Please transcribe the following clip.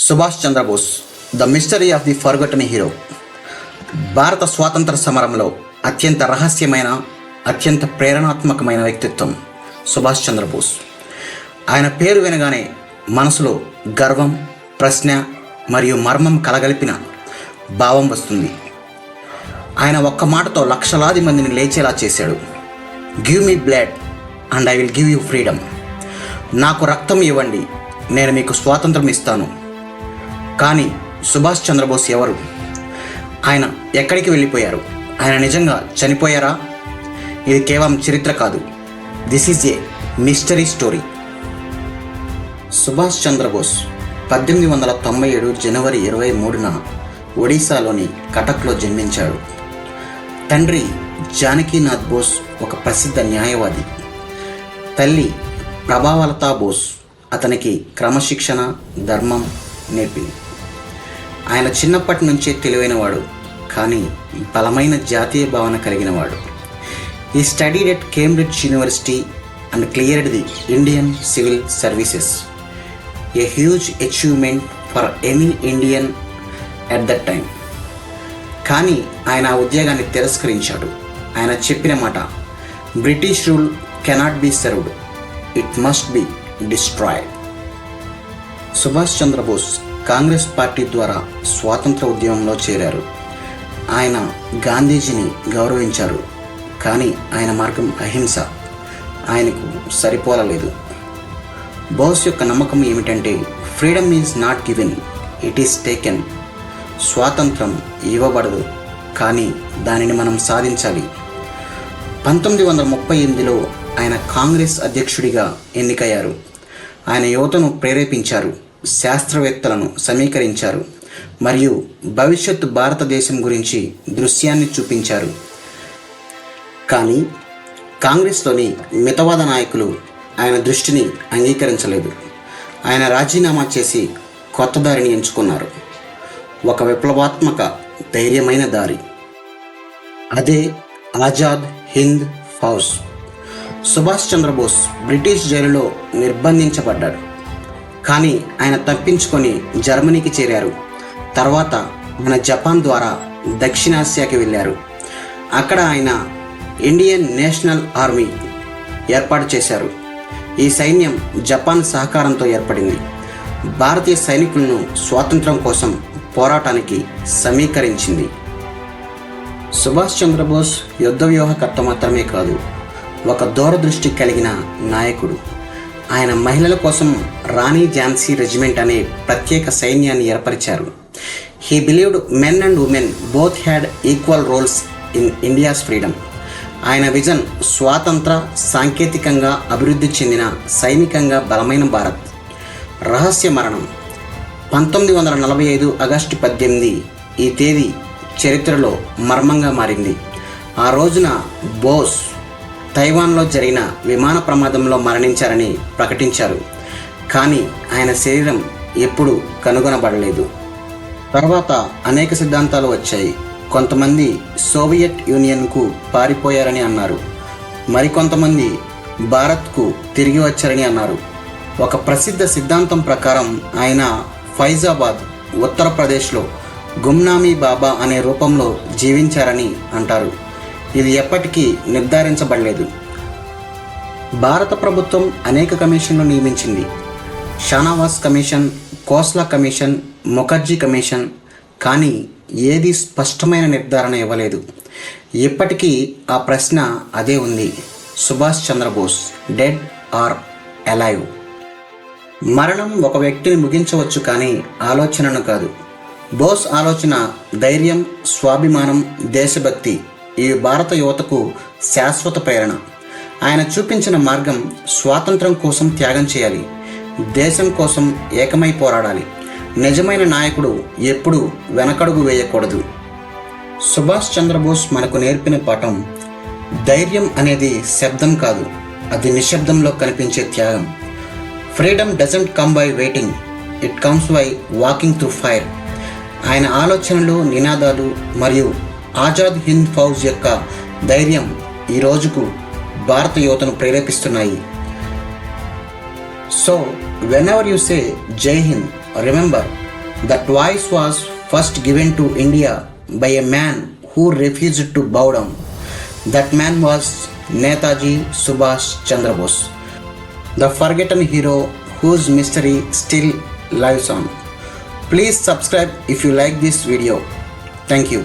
Subhash Chandrabose, the mystery of the forgotten hero. భారత స్వాతంత్ర సమరంలో అత్యంత రహస్యమైన, అత్యంత ప్రేరణాత్మకమైన వ్యక్తిత్వం సుభాష్ చంద్రబోస్. ఆయన పేరు వినగానే మనసులో గర్వం, ప్రశ్న మరియు మర్మం కలగలిపిన భావం వస్తుంది. ఆయన ఒక్క మాటతో లక్షలాది మందిని లేచేలా చేశాడు. Give me blood and I will give you freedom. నాకు రక్తం ఇవ్వండి, నేను మీకు స్వాతంత్రం ఇస్తాను. కానీ సుభాష్ చంద్రబోస్ ఎవరు? ఆయన ఎక్కడికి వెళ్ళిపోయారు? ఆయన నిజంగా చనిపోయారా? ఇది కేవలం చరిత్ర కాదు, this is a mystery story. Subhash Chandrabose 1897 జనవరి 23న ఒడిశాలోని కటక్లో జన్మించాడు. తండ్రి జానకీనాథ్ బోస్ ఒక ప్రసిద్ధ న్యాయవాది. తల్లి ప్రభావలతా బోస్ అతనికి క్రమశిక్షణ, ధర్మం నేర్పింది. ఆయన చిన్నప్పటి నుంచే తెలివైనవాడు, కానీ బలమైన జాతీయ భావన కలిగినవాడు. He studied at Cambridge University and cleared the Indian Civil Services, a huge achievement for any Indian at that time. కానీ ఆయన ఆ ఉద్యోగాన్ని తిరస్కరించాడు. ఆయన చెప్పిన మాట, British rule cannot be served, it must be destroyed. Subhash Chandrabose Congress party ద్వారా స్వాతంత్ర ఉద్యమంలో చేరారు. ఆయన గాంధీజీని గౌరవించారు, కానీ ఆయన మార్గం అహింస ఆయనకు సరిపోలలేదు. బోస్ యొక్క నమ్మకం ఏమిటంటే, freedom is not given, it is taken. స్వాతంత్రం ఇవ్వబడదు, కానీ దానిని మనం సాధించాలి. 1938లో ఆయన కాంగ్రెస్ అధ్యక్షుడిగా ఎన్నికయ్యారు. ఆయన యువతను ప్రేరేపించారు, శాస్త్రవేత్తలను సమీకరించారు మరియు భవిష్యత్తు భారతదేశం గురించి దృశ్యాన్ని చూపించారు. కానీ కాంగ్రెస్లోని మితవాద నాయకులు ఆయన దృష్టిని అంగీకరించలేదు. ఆయన రాజీనామా చేసి కొత్త దారిని ఎంచుకున్నారు, ఒక విప్లవాత్మక, ధైర్యమైన దారి. అదే ఆజాద్ హింద్ ఫౌజ్. సుభాష్ చంద్రబోస్ బ్రిటిష్ జైలులో నిర్బంధించబడ్డాడు, కానీ ఆయన తప్పించుకొని జర్మనీకి చేరారు. తర్వాత ఆయన జపాన్ ద్వారా దక్షిణాసియాకి వెళ్ళారు. అక్కడ ఆయన ఇండియన్ నేషనల్ ఆర్మీ ఏర్పాటు చేశారు. ఈ సైన్యం జపాన్ సహకారంతో ఏర్పడింది. భారతీయ సైనికులను స్వాతంత్రం కోసం పోరాటానికి సమీకరించింది. సుభాష్ చంద్రబోస్ యుద్ధ వ్యూహకర్త మాత్రమే కాదు, ఒక దూరదృష్టి కలిగిన నాయకుడు. ఆయన మహిళల కోసం రాణి ఝాన్సీ రెజిమెంట్ అనే ప్రత్యేక సైన్యాన్ని ఏర్పరిచారు. He believed men and women both had equal roles in India's freedom. ఆయన విజన్ స్వాతంత్ర, సాంకేతికంగా అభివృద్ధి చెందిన, సైనికంగా బలమైన భారత్. రహస్య మరణం 1945 ఆగస్టు 18. ఈ తేదీ చరిత్రలో మర్మంగా మారింది. ఆ రోజున బోస్ తైవాన్లో జరిగిన విమాన ప్రమాదంలో మరణించారని ప్రకటించారు, కానీ ఆయన శరీరం ఎప్పుడూ కనుగొనబడలేదు. తర్వాత అనేక సిద్ధాంతాలు వచ్చాయి. కొంతమంది సోవియట్ యూనియన్కు పారిపోయారని అన్నారు, మరికొంతమంది భారత్కు తిరిగి వచ్చారని అన్నారు. ఒక ప్రసిద్ధ సిద్ధాంతం ప్రకారం ఆయన ఫైజాబాద్, ఉత్తరప్రదేశ్లో గుమ్నామీ బాబా అనే రూపంలో జీవించారని అంటారు. ఇది ఎప్పటికీ నిర్ధారించబడలేదు. భారత ప్రభుత్వం అనేక కమిషన్లు నియమించింది. Shahnawaz commission, Khosla commission, Mukherjee commission, కానీ ఏది స్పష్టమైన నిర్ధారణ ఇవ్వలేదు. ఇప్పటికీ ఆ ప్రశ్న అదే ఉంది, Subhash Chandrabose dead or alive? మరణం ఒక వ్యక్తిని ముగించవచ్చు, కానీ ఆలోచనను కాదు. బోస్ ఆలోచన, ధైర్యం, స్వాభిమానం, దేశభక్తి ఈ భారత యువతకు శాశ్వత ప్రేరణ. ఆయన చూపించిన మార్గం స్వాతంత్రం కోసం త్యాగం చేయాలి, దేశం కోసం ఏకమై పోరాడాలి. నిజమైన నాయకుడు ఎప్పుడూ వెనకడుగు వేయకూడదు. సుభాష్ చంద్రబోస్ మనకు నేర్పిన పాఠం, ధైర్యం అనేది శబ్దం కాదు, అది నిశ్శబ్దంలో కనిపించే త్యాగం. Freedom doesn't come by waiting, it comes by walking through fire. ఆయన ఆలోచనలు, నినాదాలు మరియు ఆజాద్ హింద్ ఫౌజ్ యొక్క ధైర్యం ఈ రోజుకు భారత యువతను ప్రేరేపిస్తున్నాయి. So whenever you say Jai Hind, remember That voice was first given to India by a man who refused to bow down. That man was Netaji Subhash Chandra Bose, the forgotten hero whose mystery still lives on. Please subscribe if you like this video. Thank you.